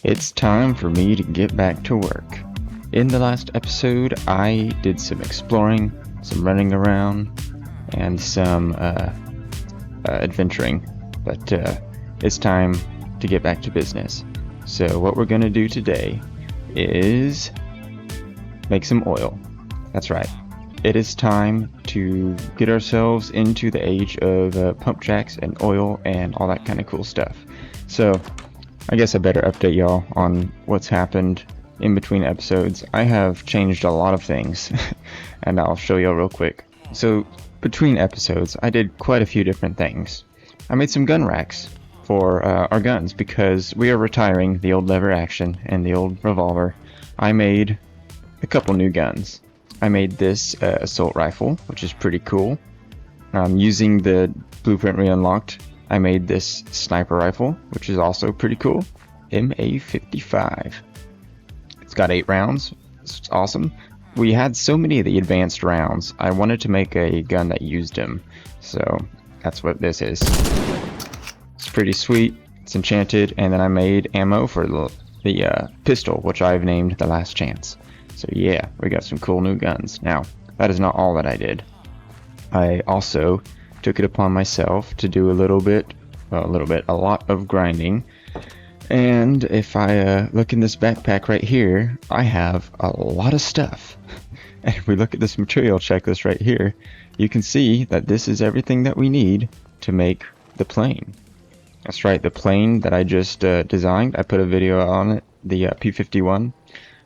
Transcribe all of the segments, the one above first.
It's time for me to get back to work. In the last episode, I did some exploring, some running around, and some adventuring, but it's time to get back to business. So what we're gonna do today is make some oil. That's right. It is time to get ourselves into the age of pump jacks and oil and all that kind of cool stuff. So I guess I better update y'all on what's happened in between episodes. I have changed a lot of things and I'll show y'all real quick. So between episodes I did quite a few different things. I made some gun racks for our guns because we are retiring the old lever action and the old revolver. I made a couple new guns. I made this assault rifle, which is pretty cool. Using the blueprint we unlocked, I made this sniper rifle, which is also pretty cool. MA55. It's got 8 rounds. It's awesome. We had so many of the advanced rounds, I wanted to make a gun that used them. So that's what this is. It's pretty sweet. It's enchanted. And then I made ammo for the pistol, which I've named the Last Chance. So yeah, we got some cool new guns. Now, that is not all that I did. I also took it upon myself to do a lot of grinding. And if I look in this backpack right here, I have a lot of stuff. And if we look at this material checklist right here, you can see that this is everything that we need to make the plane. That's right, the plane that I just designed. I put a video on it, the P-51.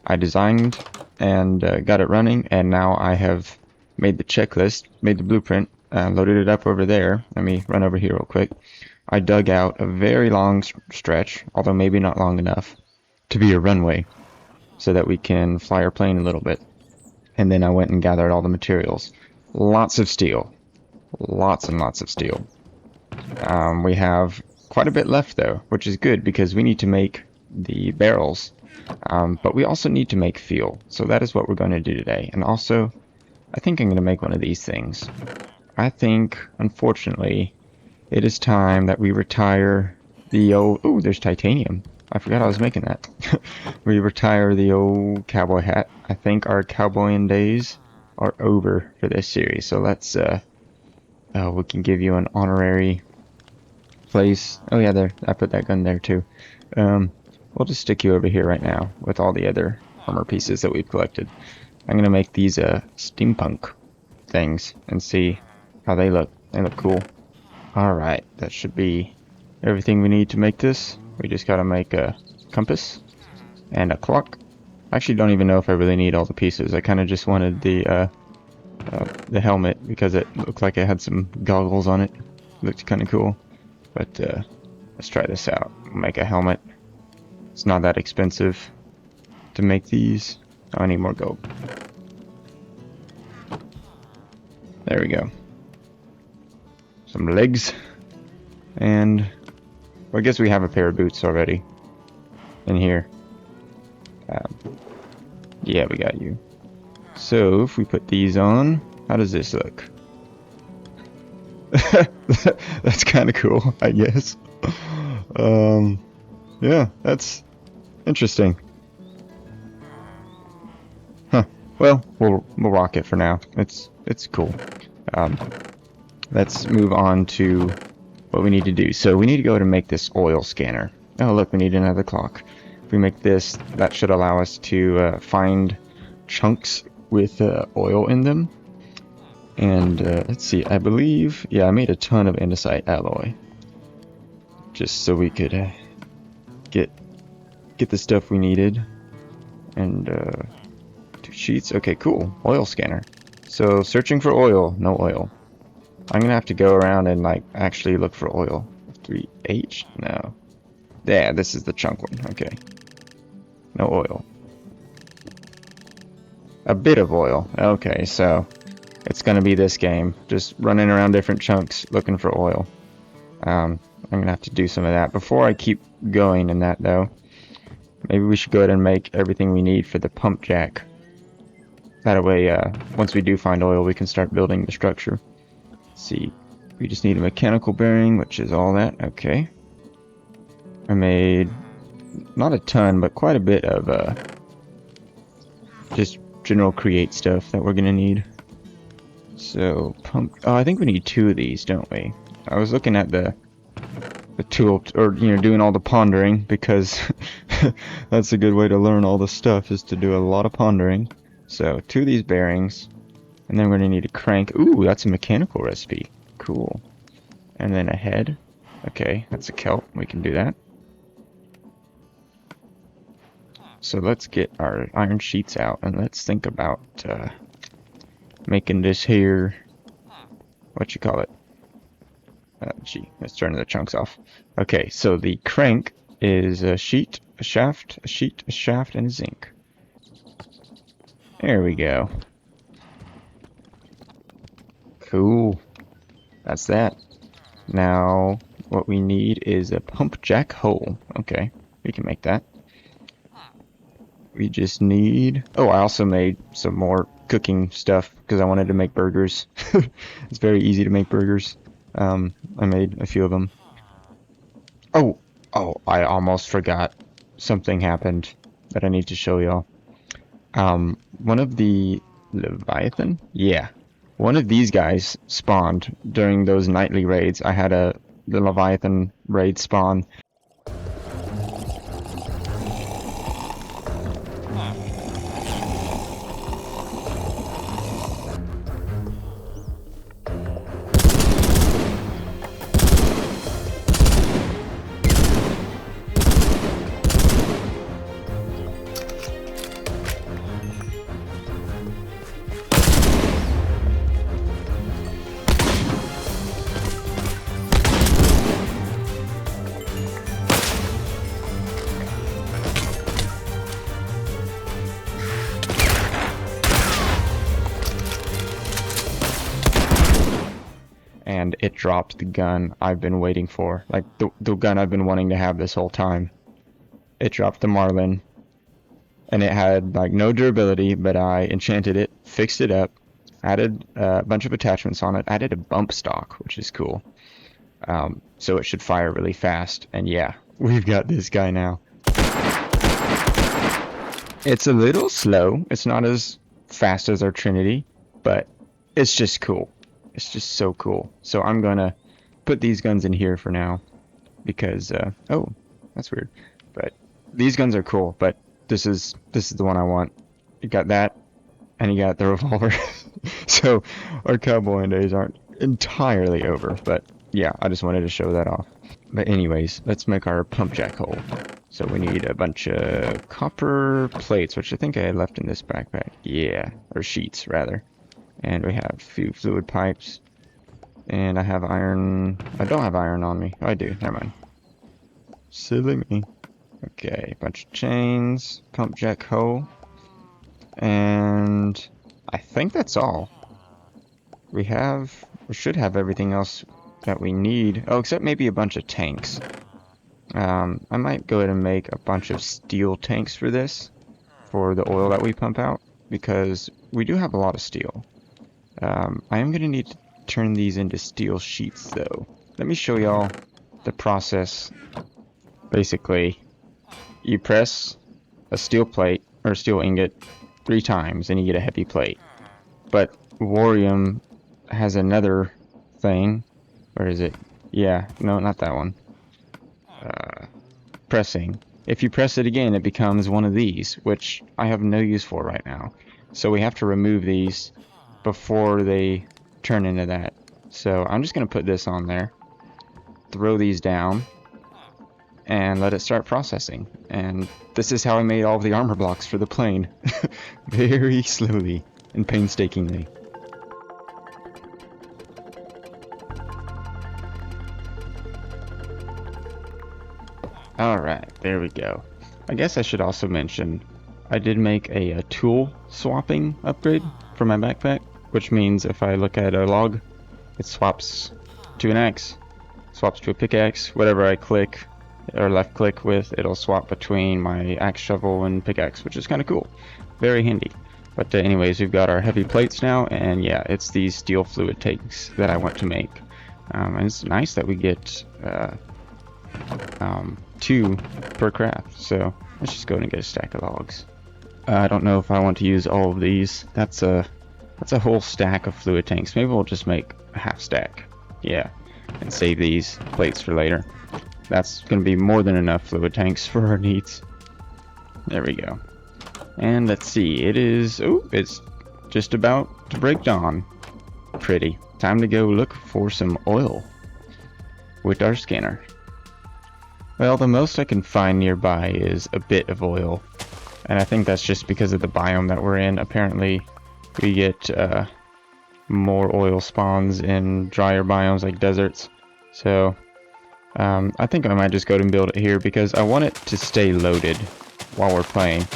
I designed and got it running, and now I have made the checklist, made the blueprint, loaded it up over there. Let me run over here real quick. I dug out a very long stretch, although maybe not long enough, to be a runway so that we can fly our plane a little bit. And then I went and gathered all the materials. Lots of steel. Lots and lots of steel. We have quite a bit left though, which is good because we need to make the barrels. But we also need to make fuel. So that is what we're going to do today. And also, I think I'm going to make one of these things. I think, unfortunately, it is time that we retire the old... Ooh, there's titanium. I forgot I was making that. We retire the old cowboy hat. I think our cowboying days are over for this series. So let's... we can give you an honorary place. Oh yeah, there. I put that gun there too. We'll just stick you over here right now with all the other armor pieces that we've collected. I'm going to make these steampunk things and see how they look. They look cool. Alright, that should be everything we need to make this. We just got to make a compass and a clock. I actually don't even know if I really need all the pieces. I kind of just wanted the helmet because it looked like it had some goggles on it. It looked kind of cool. But let's try this out. Make a helmet. It's not that expensive to make these. Oh, I need more gold. There we go. Some legs. And well, I guess we have a pair of boots already in here. Yeah, we got you. So if we put these on, how does this look? That's kind of cool, I guess. Yeah, that's interesting. Huh. Well, we'll rock it for now. It's cool. Let's move on to what we need to do. So we need to go to make this oil scanner. Oh, look, we need another clock. If we make this, that should allow us to find chunks with oil in them. And let's see, I believe, yeah, I made a ton of andesite alloy. Just so we could get the stuff we needed. And 2 sheets. Okay, cool. Oil scanner. So searching for oil. No oil. I'm gonna have to go around and like actually look for oil. 3H? No. Yeah, this is the chunk one. Okay. No oil. A bit of oil. Okay, so it's gonna be this game. Just running around different chunks looking for oil. I'm gonna have to do some of that. Before I keep going in that though, maybe we should go ahead and make everything we need for the pump jack. That way, once we do find oil, we can start building the structure. Let's see, we just need a mechanical bearing, which is all that. Okay. I made not a ton, but quite a bit of just general create stuff that we're gonna need. So pump. Oh, I think we need 2 of these, don't we? I was looking at the tool, or doing all the pondering, because that's a good way to learn all the stuff, is to do a lot of pondering. So 2 of these bearings, and then we're gonna need a crank. Ooh, that's a mechanical recipe. Cool. And then a head. Okay, that's a kelp. We can do that. So let's get our iron sheets out, and let's think about making this here, what you call it? Gee, let's turn the chunks off. Okay, so the crank is a sheet, a shaft, a sheet, a shaft, and a zinc. There we go. Cool. That's that. Now, what we need is a pump jack hole. Okay, we can make that. We just need... Oh, I also made some more cooking stuff because I wanted to make burgers. It's very easy to make burgers. I made a few of them. Oh, I almost forgot. Something happened that I need to show y'all. One of the Leviathan? Yeah. One of these guys spawned during those nightly raids. I had the Leviathan raid spawn. And it dropped the gun I've been waiting for. Like, the gun I've been wanting to have this whole time. It dropped the Marlin. And it had, like, no durability, but I enchanted it, fixed it up, added a bunch of attachments on it, added a bump stock, which is cool. So it should fire really fast. And yeah, we've got this guy now. It's a little slow. It's not as fast as our Trinity, but it's just cool. It's just so cool. So I'm gonna put these guns in here for now because oh, that's weird. But these guns are cool, but this is the one I want. You got that, and you got the revolver. So our cowboying days aren't entirely over, but yeah, I just wanted to show that off. But anyways, let's make our pump jack hole. So we need a bunch of copper plates, which I think I had left in this backpack. Yeah, or sheets rather. And we have a few fluid pipes. And I have iron. I don't have iron on me. Oh, I do. Never mind. Silly me. Okay, a bunch of chains. Pump jack hole. And I think that's all. We should have everything else that we need. Oh, except maybe a bunch of tanks. I might go ahead and make a bunch of steel tanks for this. For the oil that we pump out. Because we do have a lot of steel. I am going to need to turn these into steel sheets, though. Let me show y'all the process. Basically, you press a steel plate, or steel ingot, 3 times, and you get a heavy plate. But Warium has another thing. Where is it? Yeah, no, not that one. Pressing. If you press it again, it becomes one of these, which I have no use for right now. So we have to remove these before they turn into that. So I'm just going to put this on there, throw these down, and let it start processing. And this is how I made all of the armor blocks for the plane. Very slowly and painstakingly. Alright, there we go. I guess I should also mention, I did make a tool swapping upgrade for my backpack, which means if I look at a log, it swaps to an axe, swaps to a pickaxe. Whatever I click or left click with, it'll swap between my axe, shovel, and pickaxe, which is kind of cool. Very handy. But anyways, we've got our heavy plates now, and yeah, it's these steel fluid tanks that I want to make. And it's nice that we get 2 per craft. So let's just go ahead and get a stack of logs. I don't know if I want to use all of these. That's a whole stack of fluid tanks. Maybe we'll just make a half stack. Yeah, and save these plates for later. That's going to be more than enough fluid tanks for our needs. There we go. And let's see, it's just about to break dawn. Pretty. Time to go look for some oil with our scanner. Well, the most I can find nearby is a bit of oil. And I think that's just because of the biome that we're in. Apparently, we get more oil spawns in drier biomes like deserts. So, I think I might just go and build it here because I want it to stay loaded while we're playing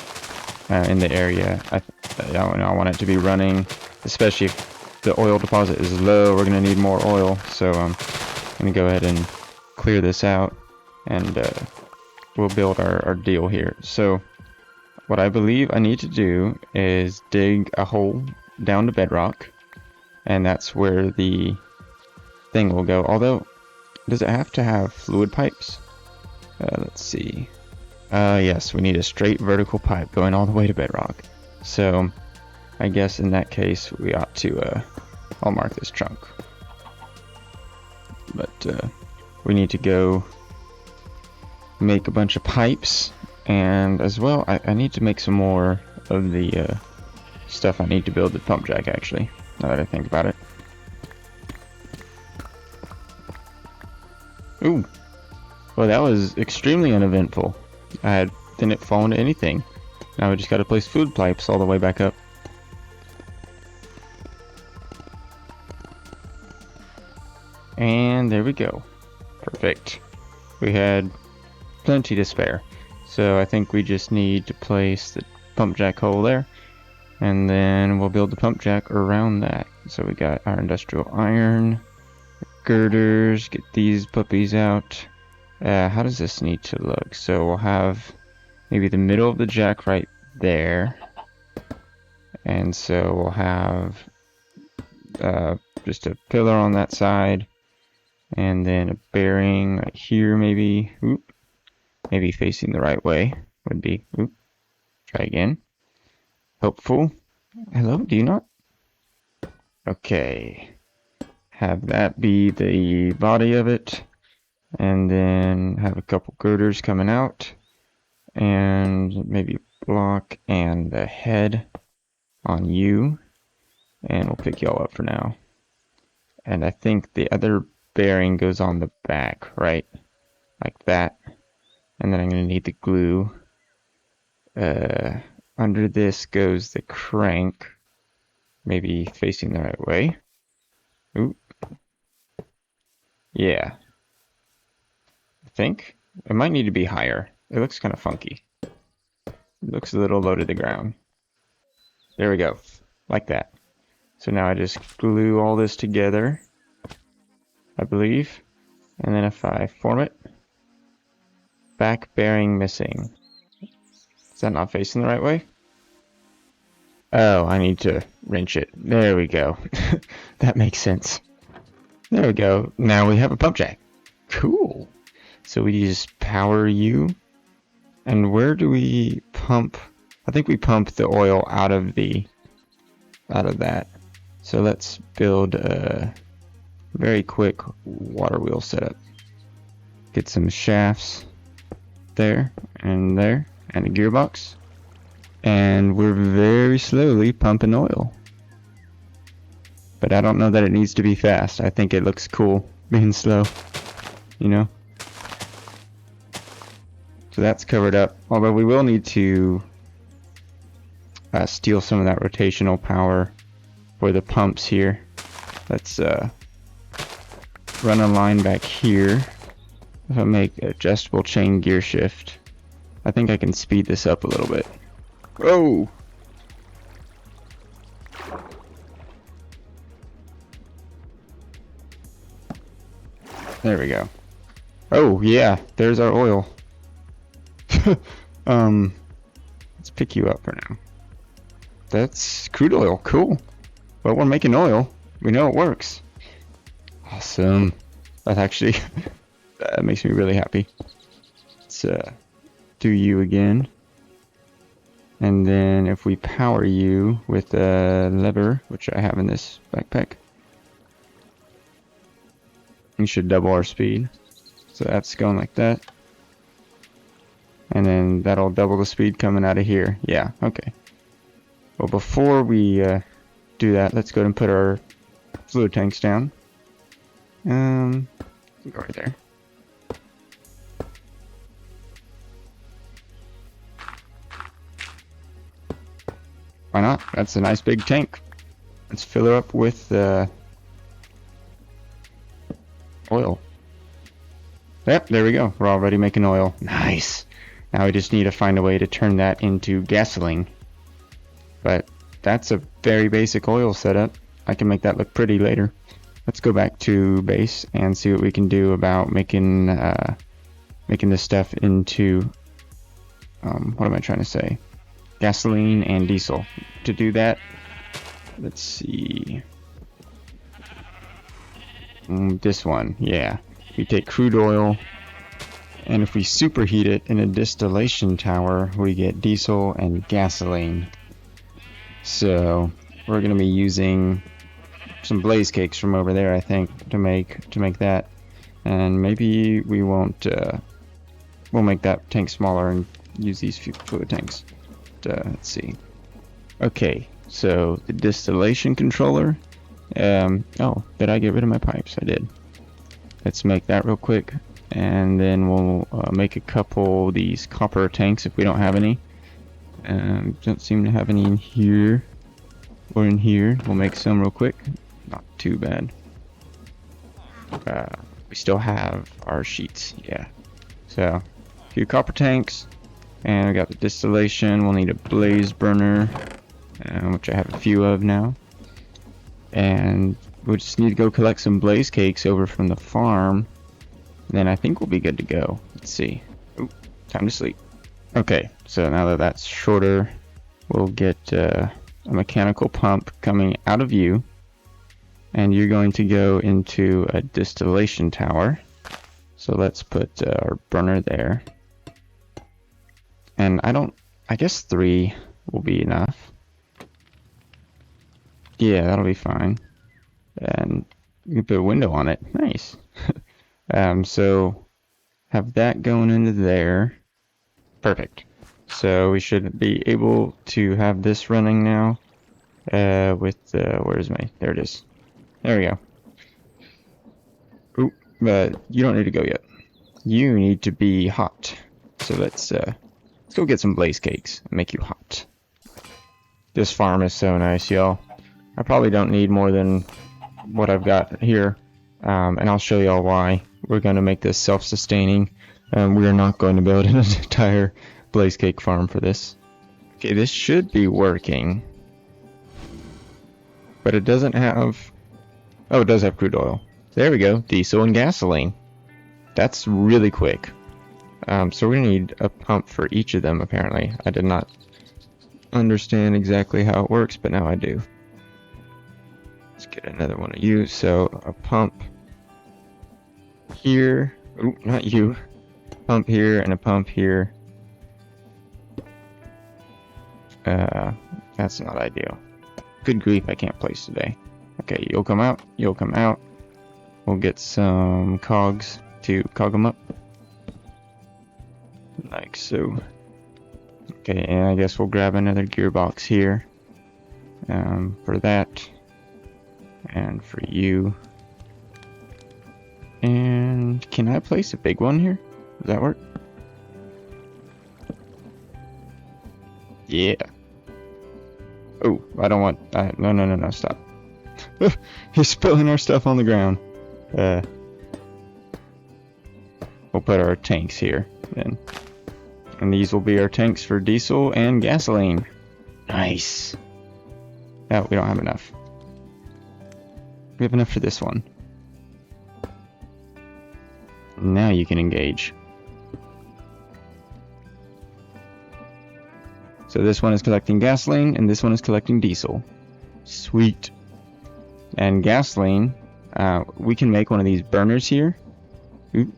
in the area. I want it to be running, especially if the oil deposit is low. We're going to need more oil. So, I'm going to go ahead and clear this out and we'll build our deal here. So, what I believe I need to do is dig a hole down to bedrock, and that's where the thing will go. Although, does it have to have fluid pipes? Let's see. Yes, we need a straight vertical pipe going all the way to bedrock. So, I guess in that case, we ought to, I'll mark this chunk. But, we need to go make a bunch of pipes. And as well, I need to make some more of the stuff I need to build the pump jack, actually, now that I think about it. Ooh. Well, that was extremely uneventful. I didn't fall into anything. Now we just gotta place food pipes all the way back up. And there we go. Perfect. We had plenty to spare. So I think we just need to place the pump jack hole there, and then we'll build the pump jack around that. So we got our industrial iron, girders, get these puppies out. How does this need to look? So we'll have maybe the middle of the jack right there, and so we'll have just a pillar on that side, and then a bearing right here maybe. Oop. Maybe facing the right way would be. Oop. Try again. Hopeful. Hello, do you not? Okay. Have that be the body of it. And then have a couple girders coming out. And maybe block and the head on you. And we'll pick y'all up for now. And I think the other bearing goes on the back, right? Like that. And then I'm going to need the glue. Under this goes the crank. Maybe facing the right way. Ooh. Yeah. I think it might need to be higher. It looks kind of funky. It looks a little low to the ground. There we go. Like that. So now I just glue all this together, I believe. And then if I form it, back bearing missing. Is that not facing the right way? Oh, I need to wrench it. There we go. That makes sense. There we go. Now we have a pump jack. Cool. So we just power you. And where do we pump? I think we pump the oil out of that. So let's build a very quick water wheel setup. Get some shafts. There, and a gearbox, and we're very slowly pumping oil, but I don't know that it needs to be fast. I think it looks cool being slow, you know. So that's covered up, although we will need to steal some of that rotational power for the pumps here. Let's run a line back here. If I make adjustable chain gear shift, I think I can speed this up a little bit. Whoa! There we go. Oh yeah, there's our oil. Let's pick you up for now. That's crude oil, cool. Well, we're making oil. We know it works. Awesome. That actually that makes me really happy. Let's let's do you again. And then if we power you with a lever, which I have in this backpack, we should double our speed. So that's going like that. And then that'll double the speed coming out of here. Yeah, okay. Well, before we do that, let's go ahead and put our fluid tanks down. Go right there. Why not? That's a nice big tank. Let's fill her up with oil. Yep, there we go. We're already making oil. Nice. Now we just need to find a way to turn that into gasoline. But that's a very basic oil setup. I can make that look pretty later. Let's go back to base and see what we can do about making this stuff into what am I trying to say? Gasoline and diesel. To do that, let's see. This one, yeah. We take crude oil, and if we superheat it in a distillation tower, we get diesel and gasoline. So we're going to be using some blaze cakes from over there, I think, to make that. And maybe we won't. We'll make that tank smaller and use these fluid tanks. Let's see. Okay, so the distillation controller. Oh, did I get rid of my pipes? I did. Let's make that real quick, and then we'll make a couple of these copper tanks if we don't have any. Don't seem to have any in here or in here. We'll make some real quick. Not too bad. We still have our sheets, yeah. So, a few copper tanks. And we got the distillation. We'll need a blaze burner, which I have a few of now. And we'll just need to go collect some blaze cakes over from the farm. Then I think we'll be good to go. Let's see. Ooh, time to sleep. Okay, so now that that's shorter, we'll get a mechanical pump coming out of you. And you're going to go into a distillation tower. So let's put our burner there. And I guess 3 will be enough. Yeah, that'll be fine. And you can put a window on it. Nice. So have that going into there. Perfect. So we should be able to have this running now. With where's my? There it is. There we go. Ooh, but you don't need to go yet. You need to be hot. So let's go get some blaze cakes and make you hot. This farm is so nice, y'all. I probably don't need more than what I've got here, and I'll show y'all why. We're going to make this self-sustaining. We are not going to build an entire blaze cake farm for this. Okay, this should be working, but it doesn't have. Oh, it does have crude oil. There we go, diesel and gasoline. That's really quick. So we're going to need a pump for each of them, apparently. I did not understand exactly how it works, but now I do. Let's get another one of you. So a pump here. Ooh, not you. Pump here and a pump here. That's not ideal. Good grief, I can't place today. Okay, you'll come out. You'll come out. We'll get some cogs to cog them up. Like so. Okay, and I guess we'll grab another gearbox here. For that. And for you. And can I place a big one here? Does that work? Yeah. Oh, I don't want. No, stop. You're spilling our stuff on the ground. We'll put our tanks here then. And these will be our tanks for diesel and gasoline. Nice. Oh, we don't have enough. We have enough for this one. Now you can engage. So this one is collecting gasoline, and this one is collecting diesel. Sweet. And gasoline, we can make one of these burners here. Oop.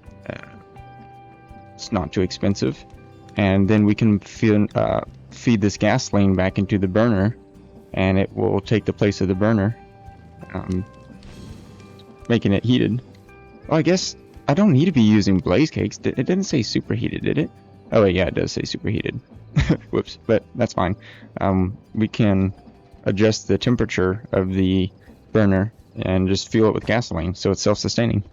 It's not too expensive. And then we can feed this gasoline back into the burner, and it will take the place of the burner, making it heated. Oh, I guess I don't need to be using blaze cakes. It didn't say superheated, did it? Oh wait, yeah, it does say superheated. Whoops, but that's fine. We can adjust the temperature of the burner and just fuel it with gasoline, so it's self-sustaining.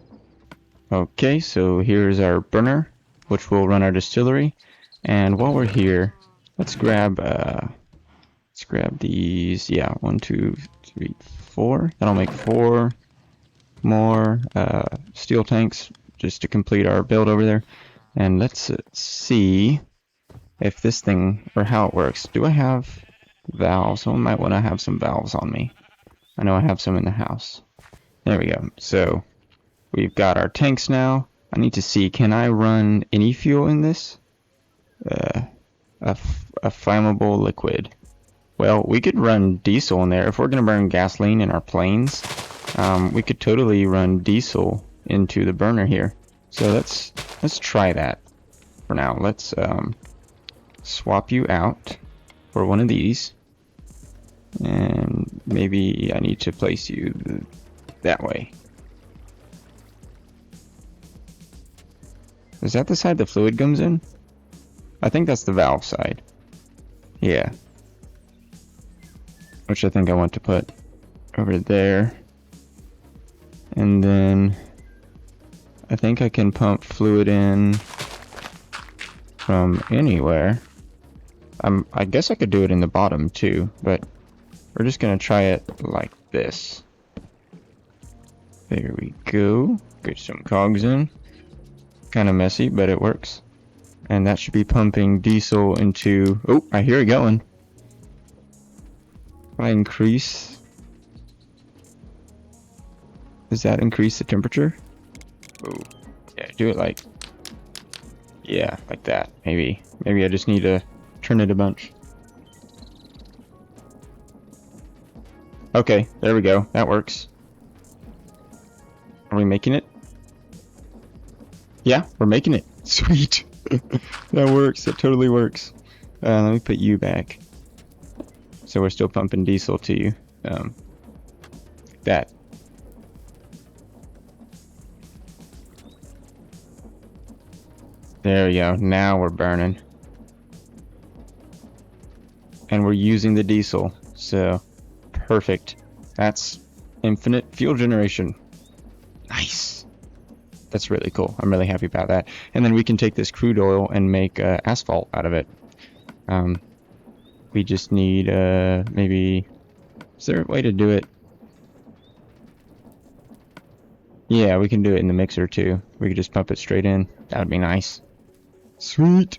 Okay, so here's our burner, which will run our distillery. And while we're here, let's grab these. Yeah, 1, 2, 3, 4. That'll make 4 more steel tanks just to complete our build over there. And let's see if this thing, or how it works. Do I have valves? I might want to have some valves on me. I know I have some in the house. There we go. So we've got our tanks now. I need to see, can I run any fuel in this? A flammable liquid. Well, we could run diesel in there. If we're going to burn gasoline in our planes, we could totally run diesel into the burner here. So let's try that for now. Let's swap you out for one of these, and maybe I need to place you that way. Is that the side the fluid comes in? I think that's the valve side. Yeah. Which I think I want to put over there. And then I think I can pump fluid in from anywhere. I guess I could do it in the bottom too, but we're just gonna try it like this. There we go. Get some cogs in. Kind of messy, but it works. And that should be pumping diesel into... Oh, I hear it going. If I increase... Does that increase the temperature? Oh, yeah, do it like... Yeah, like that. Maybe I just need to turn it a bunch. Okay, there we go. That works. Are we making it? Yeah, we're making it. Sweet. That works. That totally works. Let me put you back. So we're still pumping diesel to you. That. There we go. Now we're burning. And we're using the diesel. So, perfect. That's infinite fuel generation. Nice. That's really cool. I'm really happy about that. And then we can take this crude oil and make asphalt out of it. We just need maybe... Is there a way to do it? Yeah, we can do it in the mixer too. We could just pump it straight in. That would be nice. Sweet.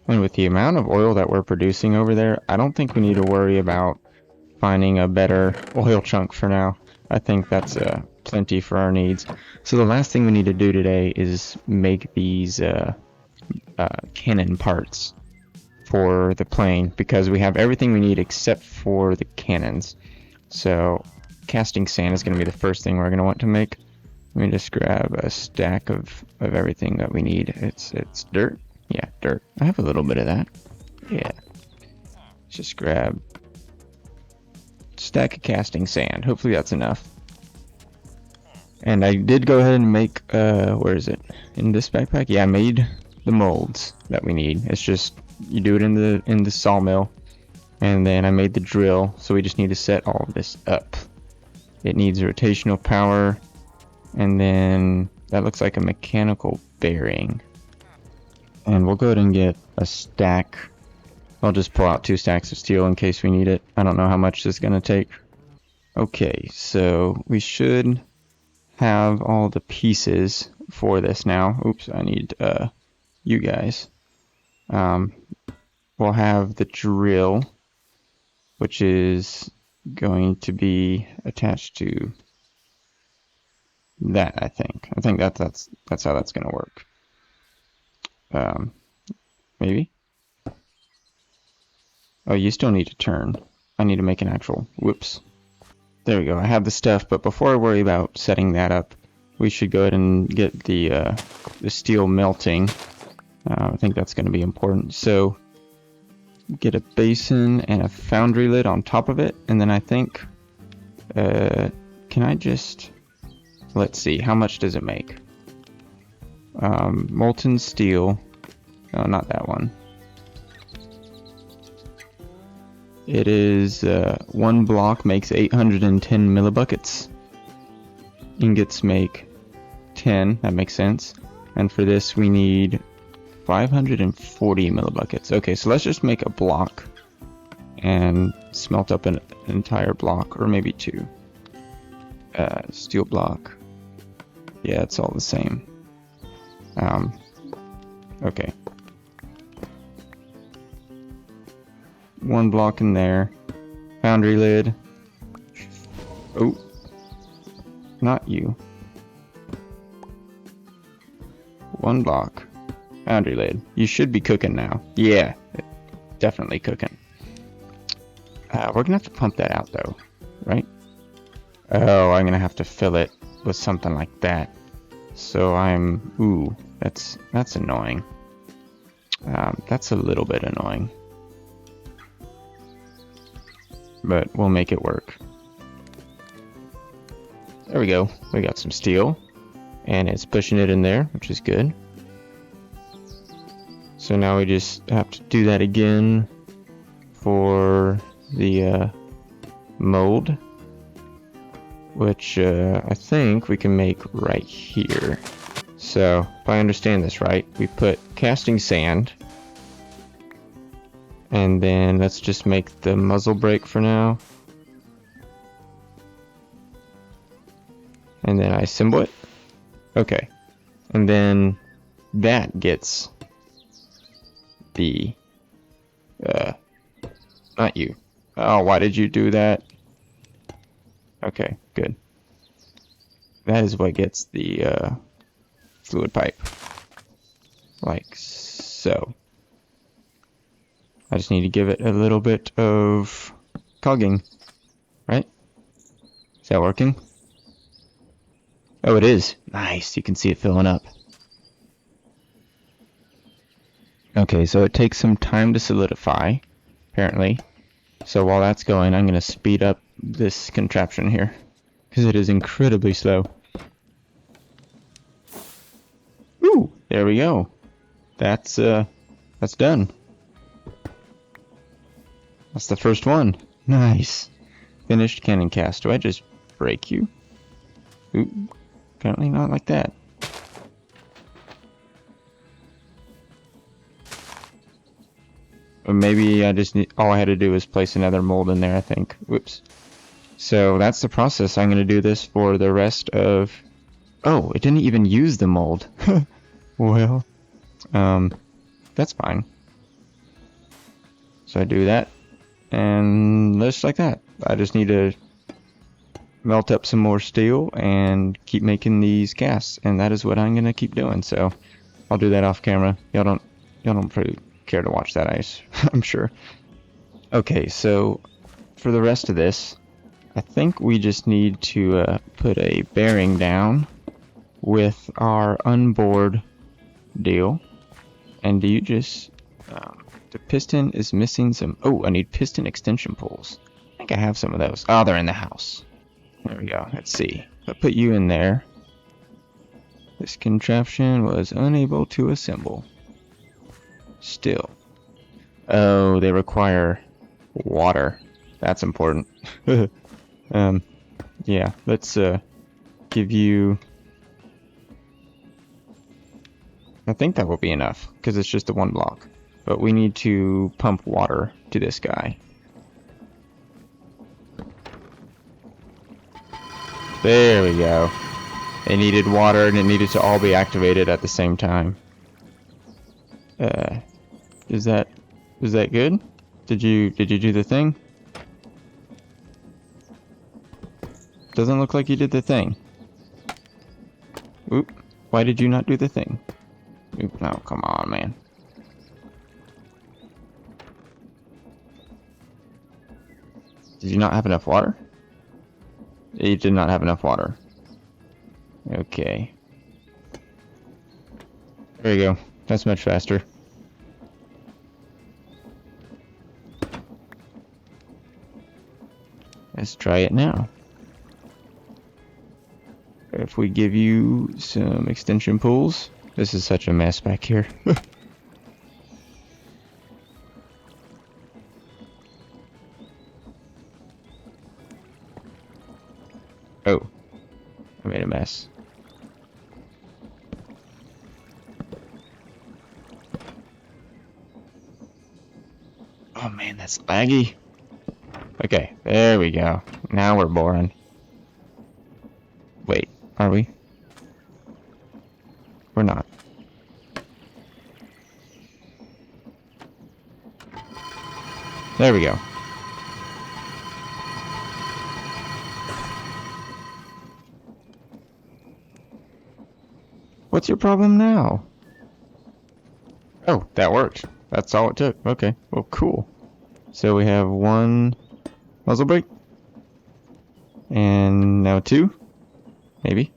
And with the amount of oil that we're producing over there, I don't think we need to worry about finding a better oil chunk for now. I think that's plenty for our needs. So the last thing we need to do today is make these cannon parts for the plane, because we have everything we need except for the cannons. So casting sand is going to be the first thing we're going to want to make. Let me just grab a stack of everything that we need. It's dirt. Yeah, dirt. I have a little bit of that. Yeah. Just grab a stack of casting sand. Hopefully that's enough. And I did go ahead and make, where is it? In this backpack? Yeah, I made the molds that we need. It's just, you do it in the sawmill. And then I made the drill, so we just need to set all of this up. It needs rotational power. And then that looks like a mechanical bearing. And we'll go ahead and get a stack. I'll just pull out 2 stacks of steel in case we need it. I don't know how much this is going to take. Okay, so we should have all the pieces for this now. Oops, I need you guys. We'll have the drill, which is going to be attached to that, I think. I think that's how that's going to work. Maybe? Oh, you still need to turn. I need to make an actual... Whoops. There we go. I have the stuff, but before I worry about setting that up, we should go ahead and get the steel melting. I think that's going to be important. So get a basin and a foundry lid on top of it, and then I think, can I just, let's see, how much does it make? Molten steel, no, not that one. It is, one block makes 810 millibuckets. Ingots make 10, that makes sense. And for this we need 540 millibuckets. Okay, so let's just make a block and smelt up an entire block, or maybe two. Steel block. Yeah, it's all the same. Okay. One block in there. Foundry lid. Oh. Not you. One block. Foundry lid. You should be cooking now. Yeah. Definitely cooking. We're gonna have to pump that out though. Right? Oh, I'm gonna have to fill it with something like that. So I'm... Ooh. That's annoying. That's a little bit annoying. But we'll make it work. There we go. We got some steel. And it's pushing it in there, which is good. So now we just have to do that again for the mold. Which I think we can make right here. So, if I understand this right, we put casting sand. And then let's just make the muzzle brake for now. And then I assemble it. Okay. And then that gets the... not you. Oh, why did you do that? Okay, good. That is what gets the fluid pipe. Like so. I just need to give it a little bit of cogging. Right? Is that working? Oh, it is. Nice. You can see it filling up. Okay, so it takes some time to solidify, apparently. So while that's going, I'm going to speed up this contraption here, because it is incredibly slow. Ooh, there we go. That's done. That's the first one. Nice. Finished cannon cast. Do I just break you? Ooh, apparently not like that. Or maybe I just need, all I had to do was place another mold in there, I think. Whoops. So that's the process. I'm going to do this for the rest of... Oh, it didn't even use the mold. Well, that's fine. So I do that, and just like that. I just need to melt up some more steel and keep making these casts, and that is what I'm going to keep doing. So I'll do that off camera. Y'all don't pretty care to watch that, I'm sure. Okay, so for the rest of this, I think we just need to put a bearing down with our unbored deal. And do you just... the piston is missing some... Oh, I need piston extension pulls. I think I have some of those. Oh, they're in the house. There we go. Let's see. If I put you in there, this contraption was unable to assemble. Still. Oh, they require water. That's important. Yeah, let's give you... I think that will be enough, because it's just a one block. But we need to pump water to this guy. There we go. It needed water, and it needed to all be activated at the same time. Is that good? Did you do the thing? Doesn't look like you did the thing. Oop. Why did you not do the thing? Oop, no, come on, man. Did you not have enough water? You did not have enough water. Okay. There you go. That's much faster. Let's try it now. If we give you some extension pulls, this is such a mess back here. Oh, I made a mess. Oh man, that's laggy. Okay, there we go. Now we're boring. Wait, are we? We're not. There we go. What's your problem now? Oh, that worked. That's all it took. Okay, well, cool. So we have one muzzle brake. And now two? Maybe?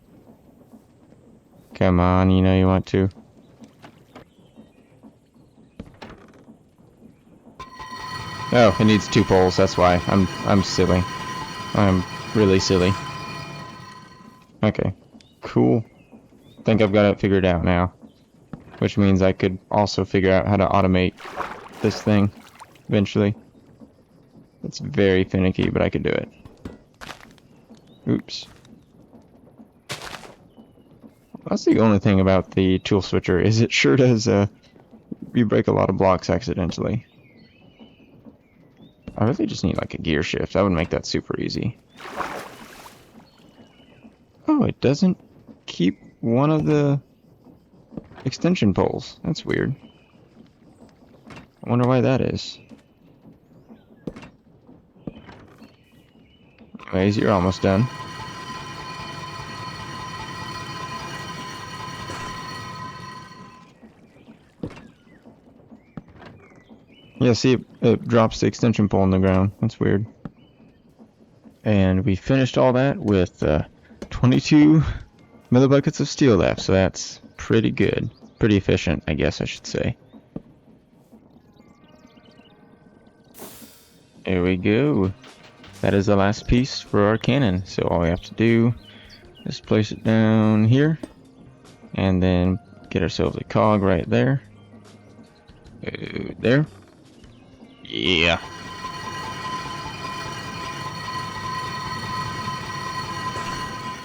Come on, you know you want to. Oh, it needs two poles, that's why. I'm silly. I'm really silly. Okay, cool. Think I've got it figured out now. Which means I could also figure out how to automate this thing eventually. It's very finicky, but I could do it. Oops. That's the only thing about the tool switcher, is it sure does you break a lot of blocks accidentally. I really just need like a gear shift. That would make that super easy. Oh, it doesn't keep one of the extension poles. That's weird. I wonder why that is. Anyways, you're almost done. Yeah, see, it drops the extension pole on the ground. That's weird. And we finished all that with 22 millibuckets of steel left, so that's pretty good. Pretty efficient, I guess I should say. There we go. That is the last piece for our cannon. So all we have to do is place it down here, and then get ourselves a cog right there. There. Yeah.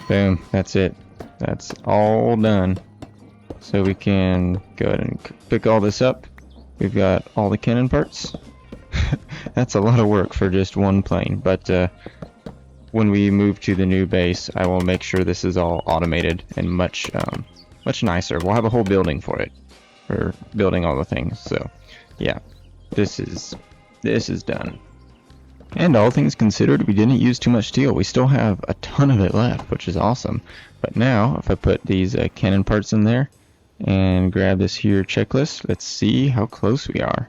Boom. That's it. That's all done. So we can go ahead and pick all this up. We've got all the cannon parts. That's a lot of work for just one plane, but when we move to the new base, I will make sure this is all automated and much nicer. We'll have a whole building for it, for building all the things. So, yeah, this is done. And all things considered, we didn't use too much steel. We still have a ton of it left, which is awesome. But now, if I put these cannon parts in there and grab this here checklist, let's see how close we are.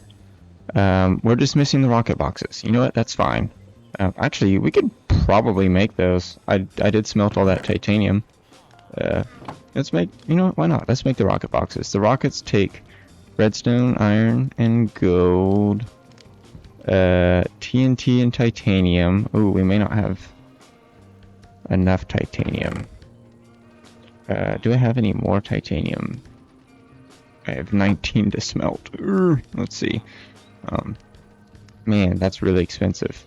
We're just missing the rocket boxes. You know what? That's fine. Actually, we could probably make those. I did smelt all that titanium. Let's make, you know what? Why not? Let's make the rocket boxes. The rockets take redstone, iron, and gold. TNT and titanium. Ooh, we may not have enough titanium. Do I have any more titanium? I have 19 to smelt. Let's see. Man, that's really expensive.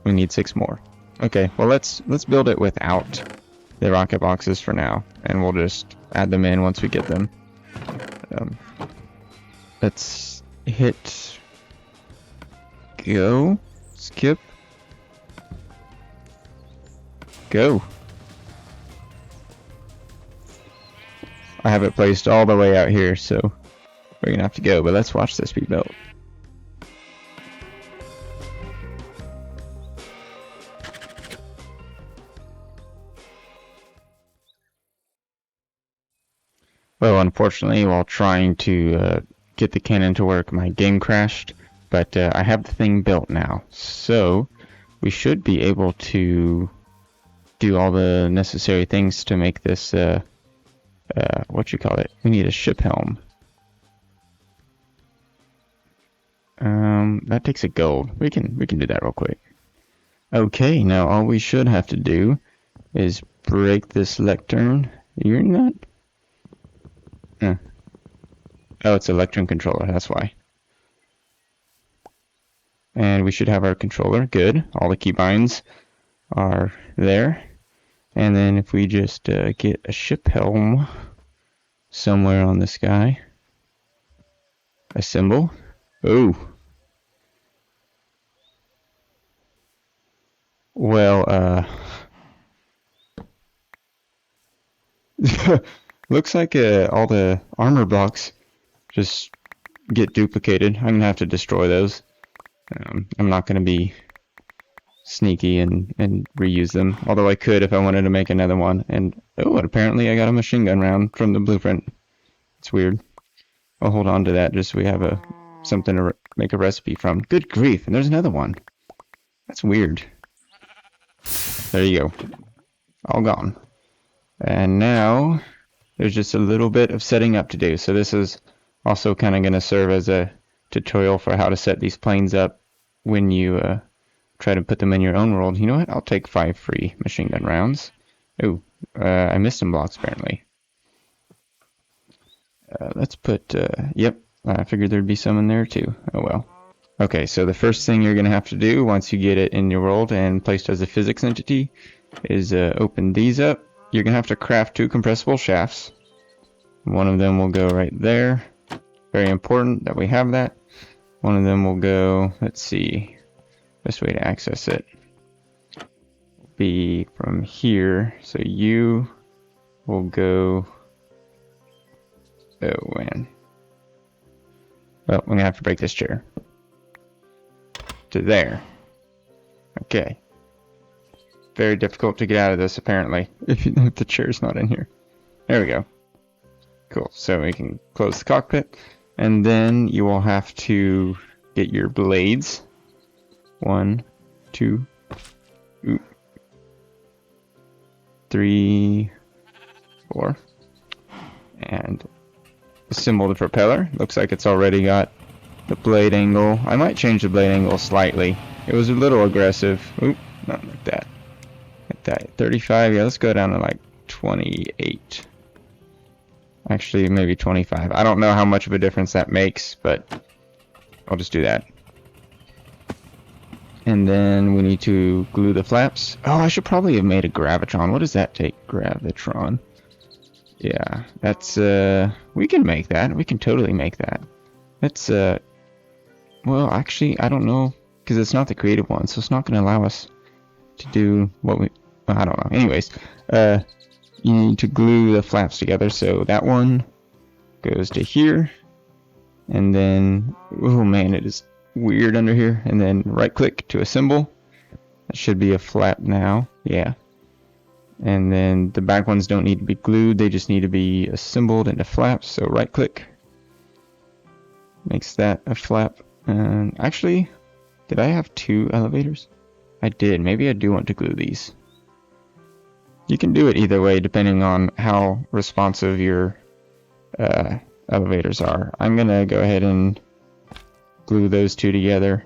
We need 6 more. Okay, well let's build it without the rocket boxes for now, and we'll just add them in once we get them. Let's hit go, skip, go. I have it placed all the way out here, so we're gonna have to go, but let's watch this be built. Well, unfortunately, while trying to get the cannon to work, my game crashed, but I have the thing built now, so we should be able to do all the necessary things to make this a what you call it? We need a ship helm. That takes a gold. We can do that real quick. Okay, now all we should have to do is break this lectern. You're not. Oh, it's a lectern controller. That's why. And we should have our controller. Good. All the keybinds are there. And then if we just get a ship helm somewhere on this guy, assemble. Oh. Well, looks like all the armor blocks just get duplicated. I'm gonna have to destroy those. I'm not gonna be sneaky and reuse them, although I could if I wanted to make another one. And oh, and apparently I got a machine gun round from the blueprint. It's weird. I'll hold on to that just so we have something to make a recipe from. Good grief, and there's another one. That's weird. There you go. All gone. And now there's just a little bit of setting up to do. So this is also kind of going to serve as a tutorial for how to set these planes up when you try to put them in your own world. You know what? I'll take 5 free machine gun rounds. Oh, I missed some blocks apparently. Let's put, yep, I figured there'd be some in there too. Oh well. Okay, so the first thing you're going to have to do once you get it in your world and placed as a physics entity is open these up. You're going to have to craft 2 compressible shafts. One of them will go right there. Very important that we have that. One of them will go, let's see, best way to access it will be from here. So you will go, oh man. Well, I'm going to have to break this chair. To there. Okay. Very difficult to get out of this apparently if the chair's not in here. There we go. Cool. So we can close the cockpit, and then you will have to get your blades. 1, 2, 3, 4, and assemble the propeller. Looks like it's already got the blade angle. I might change the blade angle slightly. It was a little aggressive. Oop, not like that. Like that. 35. Yeah, let's go down to like 28. Actually, maybe 25. I don't know how much of a difference that makes, but I'll just do that. And then we need to glue the flaps. Oh, I should probably have made a gravitron. What does that take? Gravitron. Yeah, that's we can make that. We can totally make that. That's well, actually, I don't know, because it's not the creative one, so it's not going to allow us to do what we... Well, I don't know. Anyways, you need to glue the flaps together, so that one goes to here, and then... Oh man, it is weird under here. And then right-click to assemble. That should be a flap now. Yeah. And then the back ones don't need to be glued, they just need to be assembled into flaps, so right-click. Makes that a flap. And actually, did I have 2 elevators? I did. Maybe I do want to glue these. You can do it either way depending on how responsive your elevators are. I'm gonna go ahead and glue those 2 together.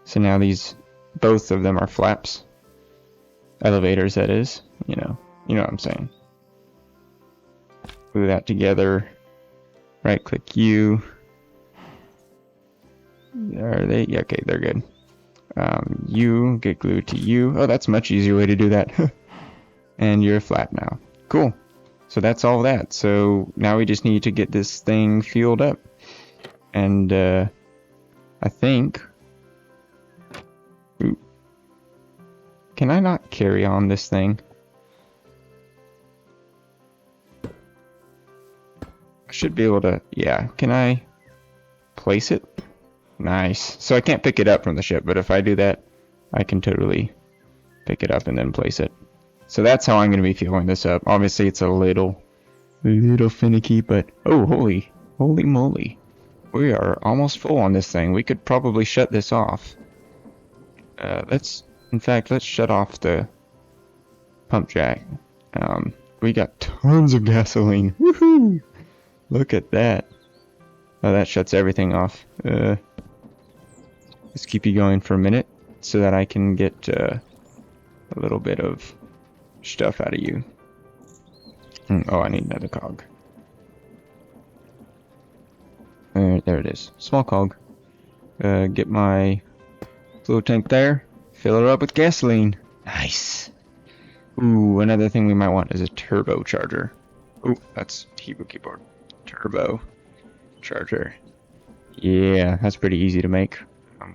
So now both of them are flaps. Elevators, that is. You know what I'm saying. Glue that together. Right click U. Are they? Yeah, okay, they're good. U, get glued to U. Oh, that's a much easier way to do that. And you're flat now. Cool. So that's all that. So now we just need to get this thing fueled up. And I think... Ooh. Can I not carry on this thing? I should be able to... Yeah, can I place it? Nice. So I can't pick it up from the ship, but if I do that, I can totally pick it up and then place it. So that's how I'm going to be fueling this up. Obviously, it's a little finicky, but oh, holy moly. We are almost full on this thing. We could probably shut this off. In fact, let's shut off the pump jack. We got tons of gasoline. Woohoo! Look at that. Oh, that shuts everything off. Let's keep you going for a minute so that I can get a little bit of stuff out of you. Oh, I need another cog. There it is. Small cog. Get my fuel tank there. Fill her up with gasoline. Nice. Ooh, another thing we might want is a turbocharger. Ooh, that's Hebrew keyboard. Turbo charger. Yeah, that's pretty easy to make.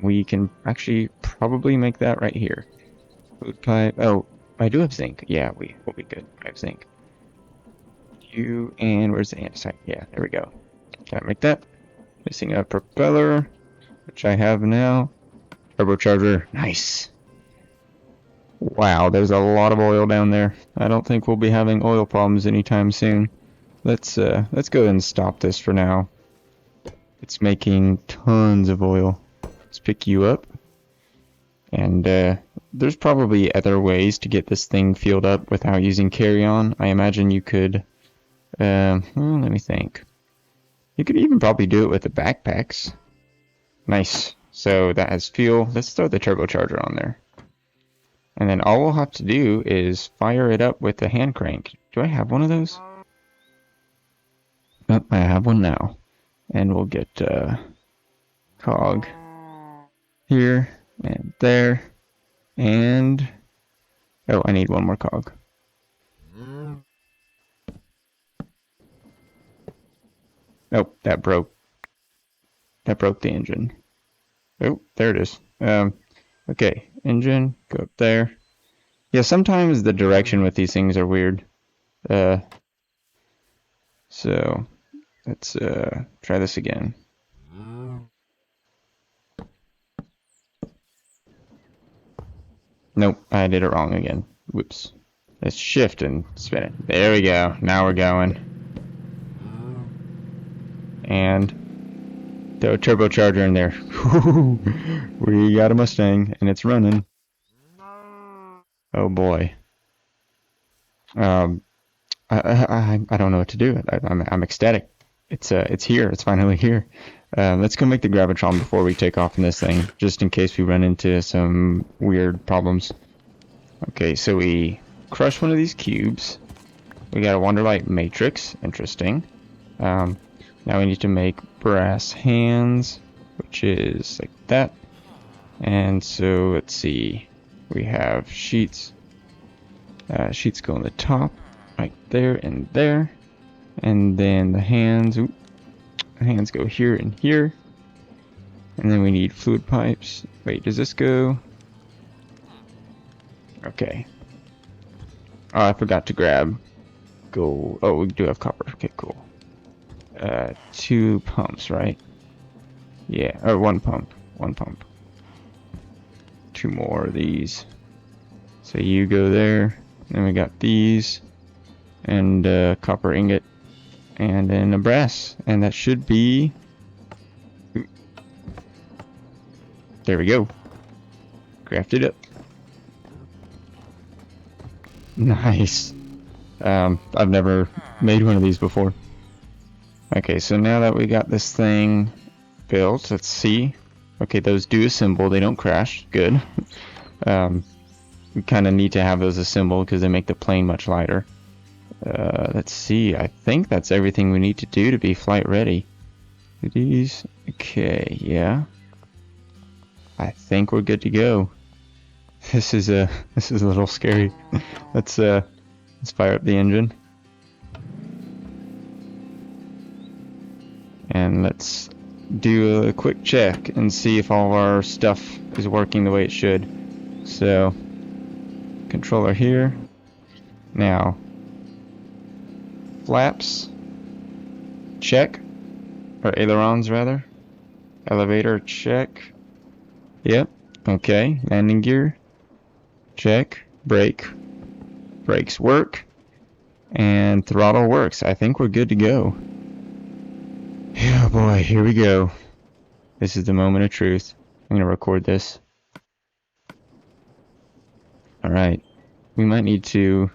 We can actually probably make that right here. Food pipe. Oh, I do have zinc. Yeah, we'll be good. I have zinc. And where's the andesite? Yeah, there we go. Can I make that? Missing a propeller, which I have now. Turbocharger. Nice. Wow, there's a lot of oil down there. I don't think we'll be having oil problems anytime soon. Let's go ahead and stop this for now. It's making tons of oil. Let's pick you up. And there's probably other ways to get this thing filled up without using carry-on. I imagine you could well, let me think. You could even probably do it with the backpacks. Nice. So that has fuel. Let's throw the turbocharger on there. And then all we'll have to do is fire it up with the hand crank. Do I have one of those? Nope, I have one now. And we'll get cog here and there. And oh, I need one more cog. Oh, that broke. That broke the engine. Oh, there it is. Okay, engine, go up there. Yeah, sometimes the direction with these things are weird. So let's try this again. Nope, I did it wrong again. Whoops. Let's shift and spin it. There we go. Now we're going. And throw a turbocharger in there. We got a Mustang and it's running. Oh boy. I don't know what to do. I'm ecstatic. It's here. It's finally here. Let's go make the Gravitron before we take off in this thing, just in case we run into some weird problems. Okay, so we crush one of these cubes. We got a Wonderlight Matrix. Interesting. Now we need to make brass hands, which is like that. And so let's see. We have sheets. Sheets go on the top, right there and there. And then the hands, the hands go here and here. And then we need fluid pipes. Wait, does this go? Okay. Oh, I forgot to grab gold. Oh, we do have copper. Okay, cool. 2 pumps, right? Yeah, or 1 pump. 1 pump. 2 more of these. So you go there. Then we got these. And copper ingot. And then a brass. And that should be... There we go. Crafted up. Nice. I've never made one of these before. Okay, so now that we got this thing built, let's see. Okay, those do assemble. They don't crash. Good. We kind of need to have those assembled because they make the plane much lighter. Let's see. I think that's everything we need to do to be flight ready. These. Okay, yeah. I think we're good to go. This is a little scary. Let's fire up the engine. And let's do a quick check and see if all of our stuff is working the way it should. So, controller here. Now, flaps, check, or ailerons rather. Elevator, check. Yep, okay. Landing gear, check. Brake, brakes work. And throttle works. I think we're good to go. Yeah, boy, here we go. This is the moment of truth. I'm gonna record this. Alright. We might need to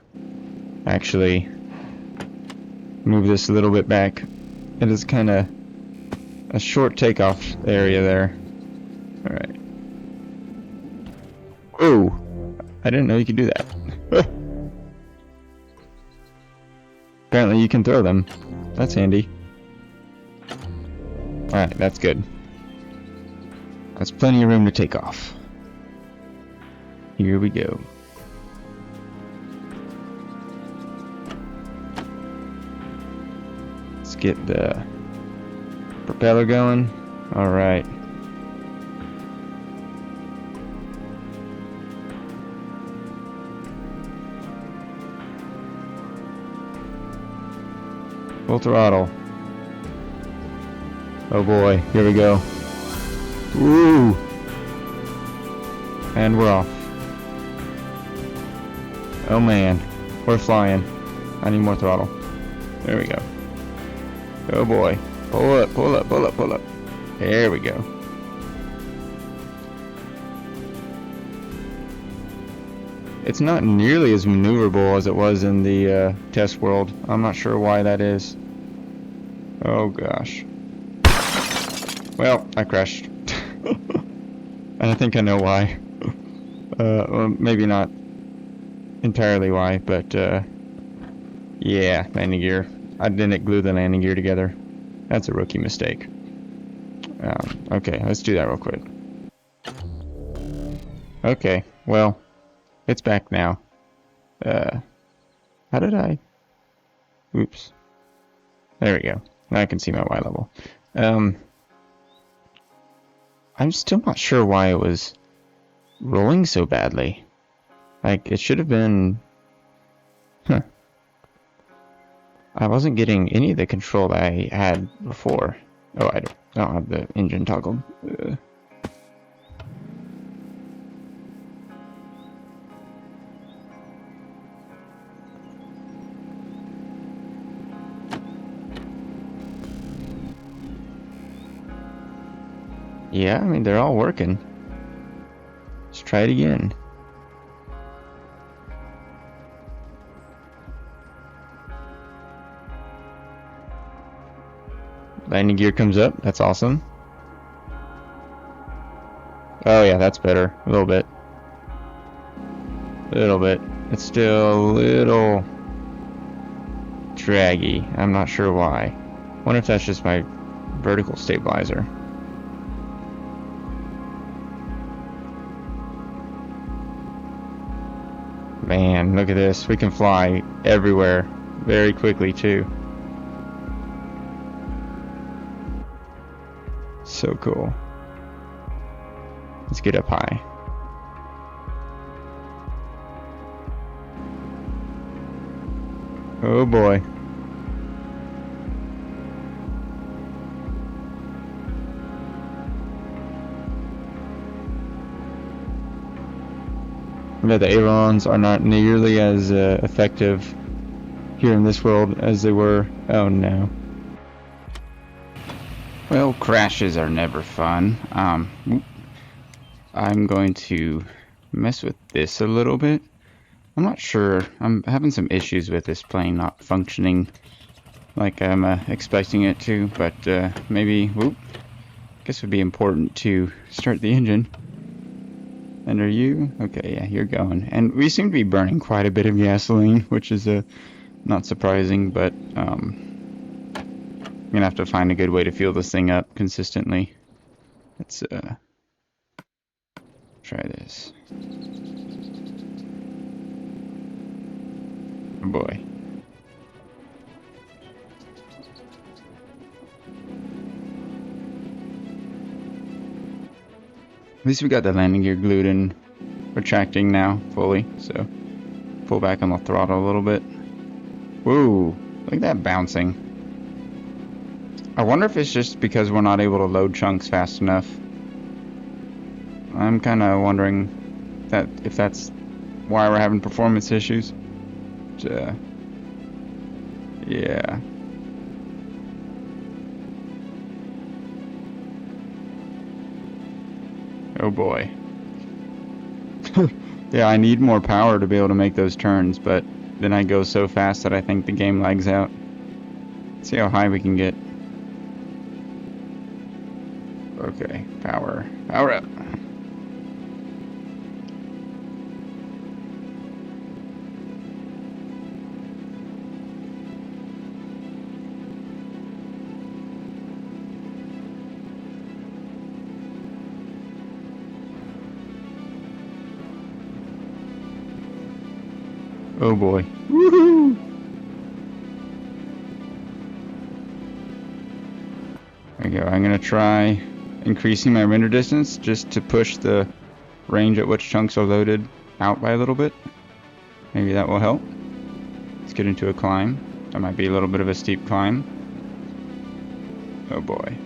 actually Move this a little bit back. It is kind of a short takeoff area there. Alright. Whoa! I didn't know you could do that. Apparently you can throw them. That's handy. Alright, that's good. That's plenty of room to take off. Here we go. Let's get the propeller going. Alright. Full throttle. Oh boy, here we go. Woo! And we're off. Oh man, we're flying. I need more throttle. There we go. Oh boy. Pull up, pull up, pull up, pull up. There we go. It's not nearly as maneuverable as it was in the test world. I'm not sure why that is. Oh gosh. Well, I crashed. And I think I know why. Well, maybe not entirely why, but yeah, landing gear. I didn't glue the landing gear together. That's a rookie mistake. Okay, let's do that real quick. Okay, well, it's back now. How did I? Oops. There we go. Now I can see my Y level. I'm still not sure why it was rolling so badly. Like, it should have been... Huh. I wasn't getting any of the control that I had before. Oh, I don't have the engine toggled. Yeah, I mean, they're all working. Let's try it again. Landing gear comes up. That's awesome. Oh yeah, that's better. A little bit. A little bit. It's still a little draggy. I'm not sure why. Wonder if that's just my vertical stabilizer. Man, look at this. We can fly everywhere very quickly too. So cool. Let's get up high. Oh boy. Yeah, the ailerons are not nearly as effective here in this world as they were. Oh no. Well, crashes are never fun. I'm going to mess with this a little bit. I'm not sure. I'm having some issues with this plane not functioning like I'm expecting it to, but maybe, whoop, I guess it would be important to start the engine. And are you? Okay, yeah, you're going. And we seem to be burning quite a bit of gasoline, which is not surprising, but I'm gonna have to find a good way to fuel this thing up consistently. Let's try this. Oh boy. At least we got the landing gear glued and retracting now fully, so pull back on the throttle a little bit. Whoa, look at that bouncing. I wonder if it's just because we're not able to load chunks fast enough. I'm kind of wondering that if that's why we're having performance issues. But, yeah. Oh boy. Yeah, I need more power to be able to make those turns, but then I go so fast that I think the game lags out. See how high we can get. Okay, power up. Oh boy. Woohoo! There we go. I'm gonna try increasing my render distance just to push the range at which chunks are loaded out by a little bit. Maybe that will help. Let's get into a climb. That might be a little bit of a steep climb. Oh boy.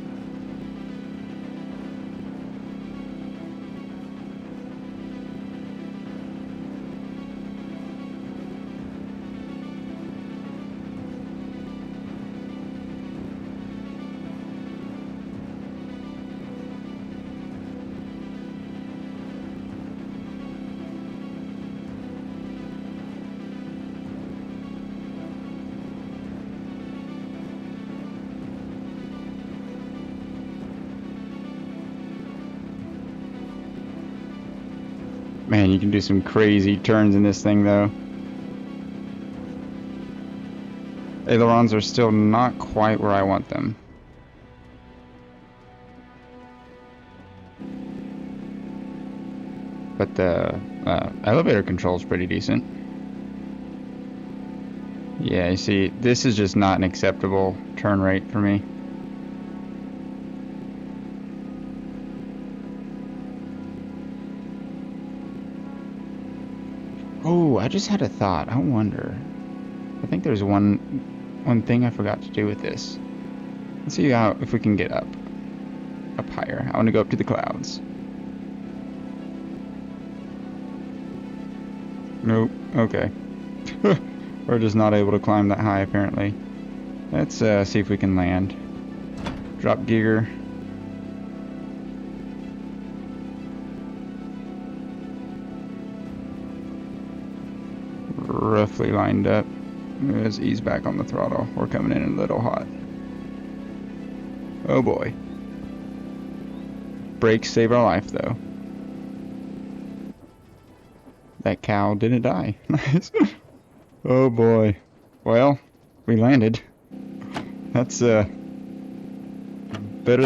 Man, you can do some crazy turns in this thing though. Ailerons are still not quite where I want them. But the elevator control is pretty decent. Yeah, you see, this is just not an acceptable turn rate for me. Oh, I just had a thought. I wonder. I think there's one thing I forgot to do with this. Let's see if we can get up higher. I want to go up to the clouds. Nope. Okay. We're just not able to climb that high apparently. Let's see if we can land. Drop gear. Roughly lined up. Let's ease back on the throttle. We're coming in a little hot. Oh boy. Brakes save our life though. That cow didn't die. Nice. Oh boy. Well, we landed. That's better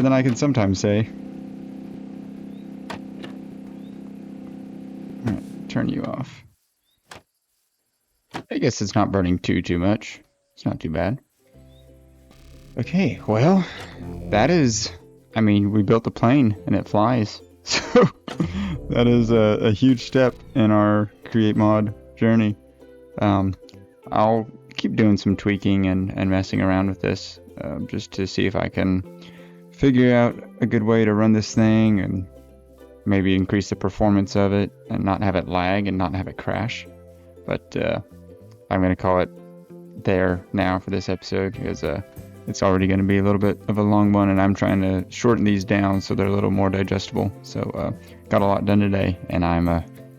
than I can sometimes say. Alright, turn you off. I guess it's not burning too much. It's not too bad. Okay, well, that is, I mean, we built the plane and it flies. So that is a huge step in our Create Mod journey. I'll keep doing some tweaking and messing around with this just to see if I can figure out a good way to run this thing and maybe increase the performance of it and not have it lag and not have it crash. But I'm going to call it there now for this episode because it's already going to be a little bit of a long one and I'm trying to shorten these down so they're a little more digestible. So got a lot done today and I'm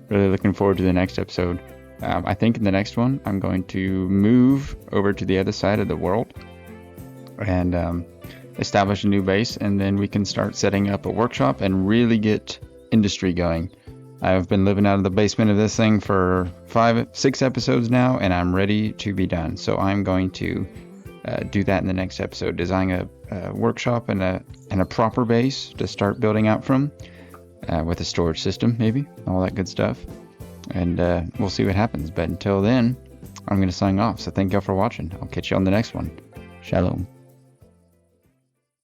really looking forward to the next episode. I think in the next one I'm going to move over to the other side of the world and establish a new base, and then we can start setting up a workshop and really get industry going. I've been living out of the basement of this thing for 5-6 episodes now, and I'm ready to be done. So I'm going to do that in the next episode, design a workshop and a proper base to start building out from, with a storage system, maybe, all that good stuff. And we'll see what happens. But until then, I'm going to sign off. So thank y'all for watching. I'll catch you on the next one. Shalom.